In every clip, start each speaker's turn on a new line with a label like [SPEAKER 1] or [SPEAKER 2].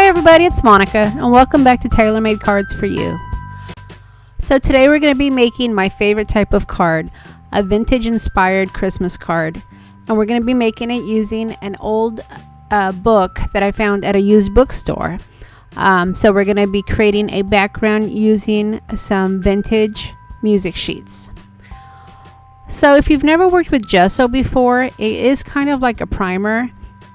[SPEAKER 1] Hi everybody, it's Monica and welcome back to Tailor Made Cards for You. So today we're going to be making my favorite type of card, a vintage inspired Christmas card. And we're going to be making it using an old book that I found at a used bookstore. So we're going to be creating a background using some vintage music sheets. So if you've never worked with gesso before, it is kind of like a primer.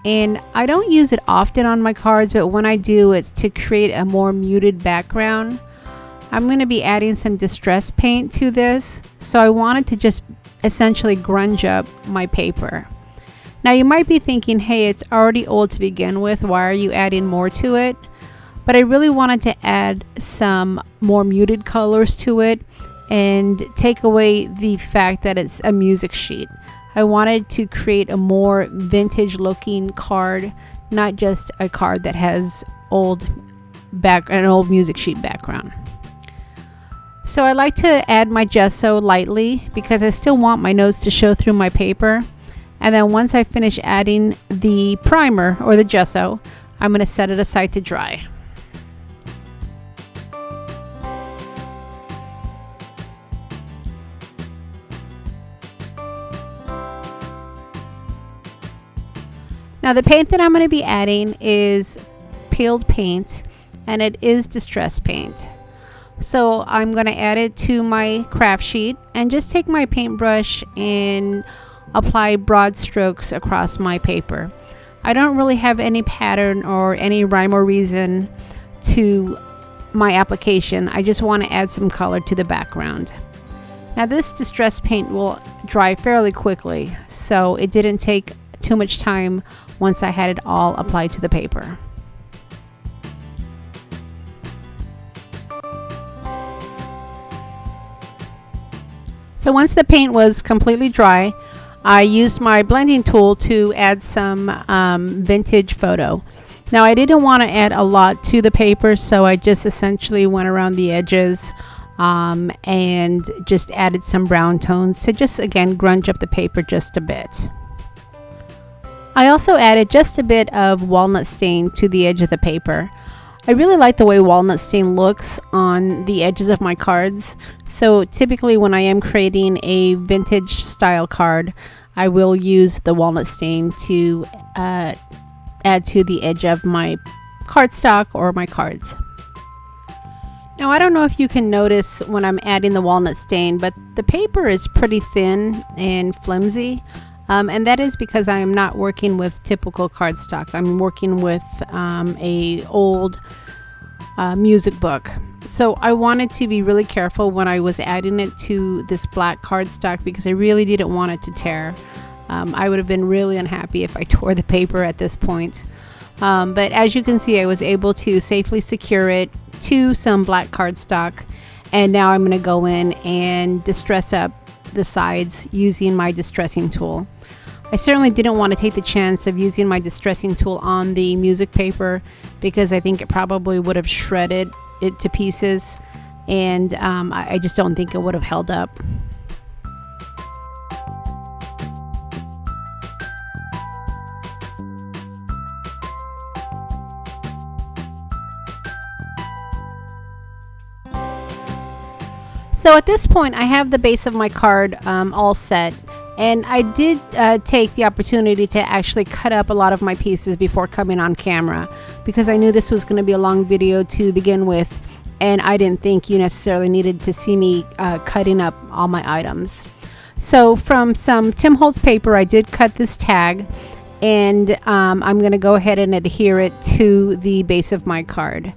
[SPEAKER 1] And I don't use it often on my cards, but when I do, it's to create a more muted background. I'm going to be adding some distress paint to this, so I wanted to just essentially grunge up my paper. Now you might be thinking, hey, it's already old to begin with, why are you adding more to it? But I really wanted to add some more muted colors to it and take away the fact that it's a music sheet. I wanted to create a more vintage looking card, not just a card that has an old music sheet background. So I like to add my gesso lightly because I still want my notes to show through my paper. And then once I finish adding the primer or the gesso, I'm going to set it aside to dry. Now the paint that I'm going to be adding is peeled paint, and it is distress paint. So I'm going to add it to my craft sheet and just take my paintbrush and apply broad strokes across my paper. I don't really have any pattern or any rhyme or reason to my application. I just want to add some color to the background. Now this distress paint will dry fairly quickly, so it didn't take too much time once I had it all applied to the paper. So once the paint was completely dry, I used my blending tool to add some vintage photo. Now I didn't want to add a lot to the paper, so I just essentially went around the edges and just added some brown tones to just again grunge up the paper just a bit. I also added just a bit of walnut stain to the edge of the paper. I really like the way walnut stain looks on the edges of my cards. So typically when I am creating a vintage style card, I will use the walnut stain to add to the edge of my cardstock or my cards. Now I don't know if you can notice when I'm adding the walnut stain, but the paper is pretty thin and flimsy. And that is because I am not working with typical cardstock. I'm working with a old music book. So I wanted to be really careful when I was adding it to this black cardstock because I really didn't want it to tear. I would have been really unhappy if I tore the paper at this point. But as you can see, I was able to safely secure it to some black cardstock. And now I'm going to go in and distress up the sides using my distressing tool. I certainly didn't want to take the chance of using my distressing tool on the music paper because I think it probably would have shredded it to pieces, and I just don't think it would have held up. So at this point I have the base of my card all set. And I did take the opportunity to actually cut up a lot of my pieces before coming on camera because I knew this was going to be a long video to begin with, and I didn't think you necessarily needed to see me cutting up all my items. So from some Tim Holtz paper, I did cut this tag, and I'm going to go ahead and adhere it to the base of my card.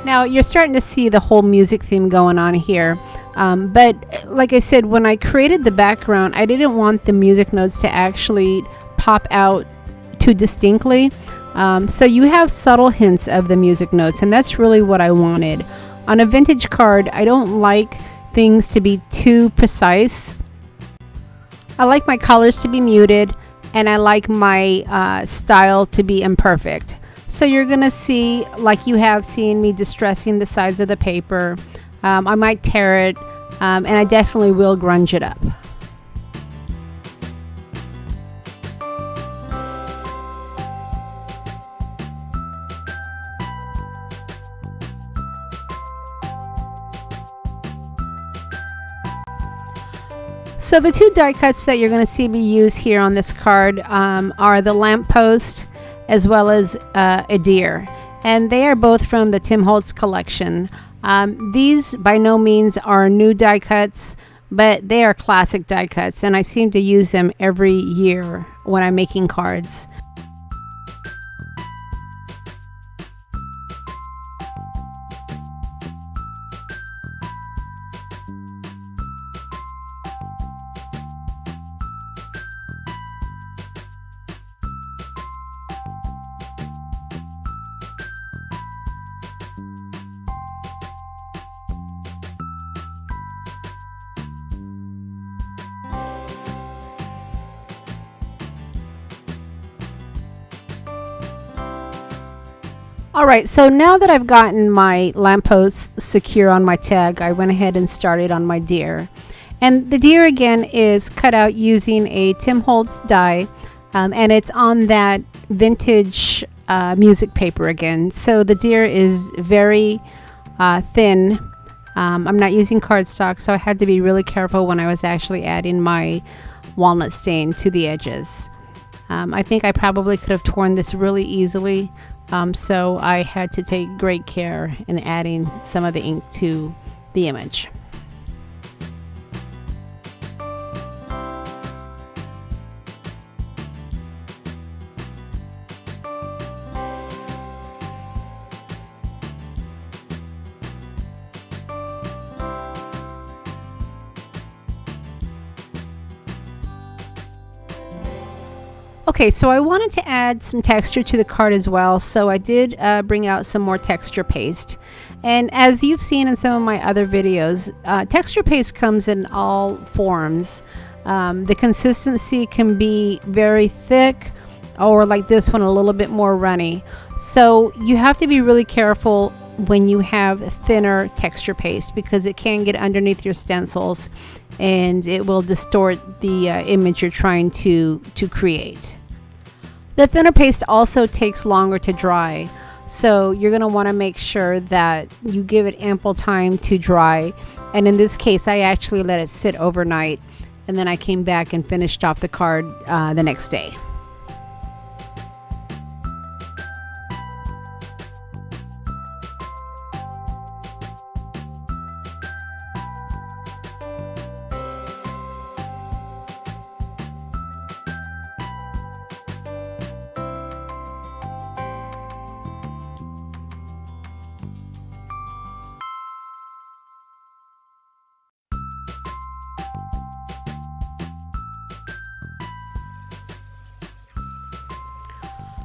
[SPEAKER 1] Now you're starting to see the whole music theme going on here. But like I said, when I created the background, I didn't want the music notes to actually pop out too distinctly. So you have subtle hints of the music notes, and that's really what I wanted. On a vintage card, I don't like things to be too precise. I like my colors to be muted, and I like my style to be imperfect. So you're going to see, like you have seen me distressing the sides of the paper. I might tear it, and I definitely will grunge it up. So the two die cuts that you're going to see me use here on this card are the lamppost as well as a deer. And they are both from the Tim Holtz collection. These by no means are new die cuts, but they are classic die cuts, and I seem to use them every year when I'm making cards. Alright, so now that I've gotten my lamppost secure on my tag, I went ahead and started on my deer. And the deer again is cut out using a Tim Holtz die, and it's on that vintage music paper again. So the deer is very thin. I'm not using cardstock, so I had to be really careful when I was actually adding my walnut stain to the edges. I think I probably could have torn this really easily. So I had to take great care in adding some of the ink to the image. Okay, so I wanted to add some texture to the card as well, so I did bring out some more texture paste. And as you've seen in some of my other videos, texture paste comes in all forms. The consistency can be very thick, or like this one, a little bit more runny. So you have to be really careful when you have thinner texture paste, because it can get underneath your stencils and it will distort the image you're trying to create. The thinner paste also takes longer to dry, so you're going to want to make sure that you give it ample time to dry. And in this case, I actually let it sit overnight, and then I came back and finished off the card the next day.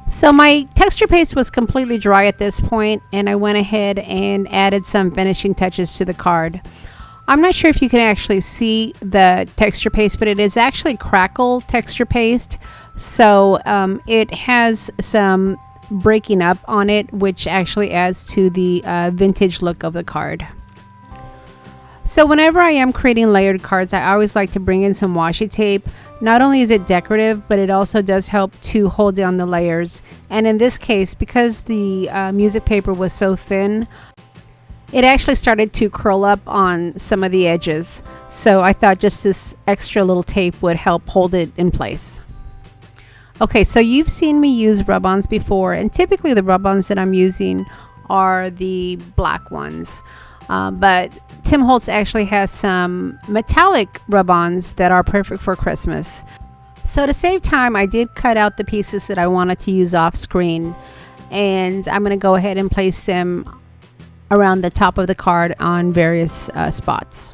[SPEAKER 1] So my texture paste was completely dry at this point, and I went ahead and added some finishing touches to the card. I'm not sure if you can actually see the texture paste, but it is actually crackle texture paste. So it has some breaking up on it, which actually adds to the vintage look of the card. So whenever I am creating layered cards, I always like to bring in some washi tape. Not only is it decorative, but it also does help to hold down the layers. And in this case, because the music paper was so thin, it actually started to curl up on some of the edges. So I thought just this extra little tape would help hold it in place. Okay, so you've seen me use rub-ons before, and typically the rub-ons that I'm using are the black ones. But Tim Holtz actually has some metallic rub-ons that are perfect for Christmas. So to save time, I did cut out the pieces that I wanted to use off screen, and I'm going to go ahead and place them around the top of the card on various spots.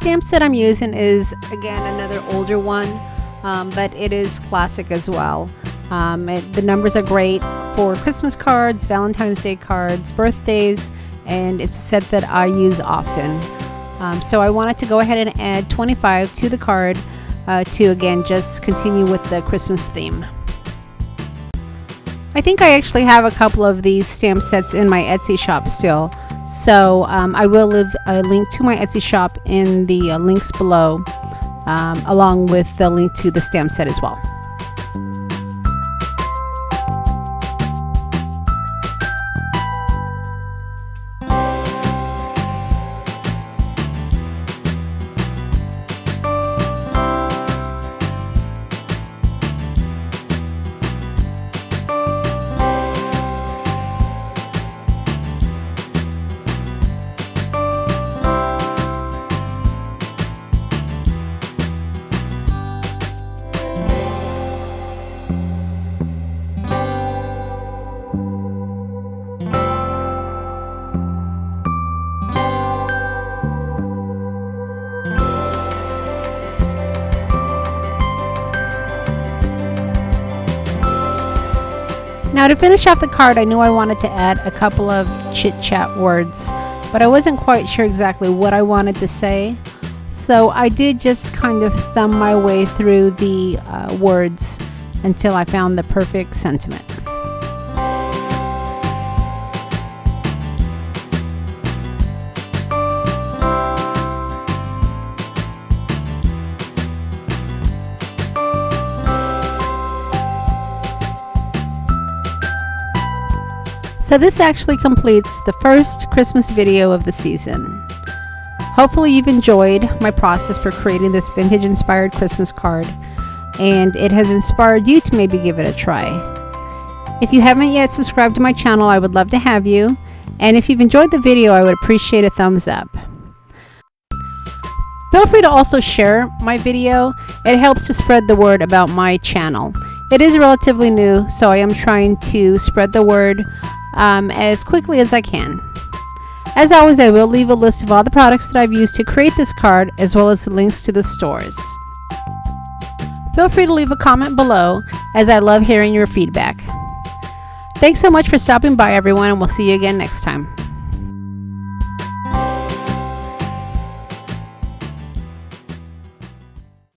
[SPEAKER 1] stamp set I'm using is, again, another older one, but it is classic as well. The numbers are great for Christmas cards, Valentine's Day cards, birthdays, and it's a set that I use often. So I wanted to go ahead and add 25 to the card to, again, just continue with the Christmas theme. I think I actually have a couple of these stamp sets in my Etsy shop still. So I will leave a link to my Etsy shop in the links below, along with the link to the stamp set as well. Now, to finish off the card, I knew I wanted to add a couple of chit-chat words, but I wasn't quite sure exactly what I wanted to say. So I did just kind of thumb my way through the words until I found the perfect sentiment. So this actually completes the first Christmas video of the season. Hopefully you've enjoyed my process for creating this vintage inspired Christmas card, and it has inspired you to maybe give it a try. If you haven't yet subscribed to my channel, I would love to have you, and if you've enjoyed the video, I would appreciate a thumbs up. Feel free to also share my video. It helps to spread the word about my channel. It is relatively new, so I am trying to spread the word as quickly as I can. As always, I will leave a list of all the products that I've used to create this card, as well as the links to the stores. Feel free to leave a comment below, as I love hearing your feedback. Thanks so much for stopping by, everyone, and we'll see you again next time.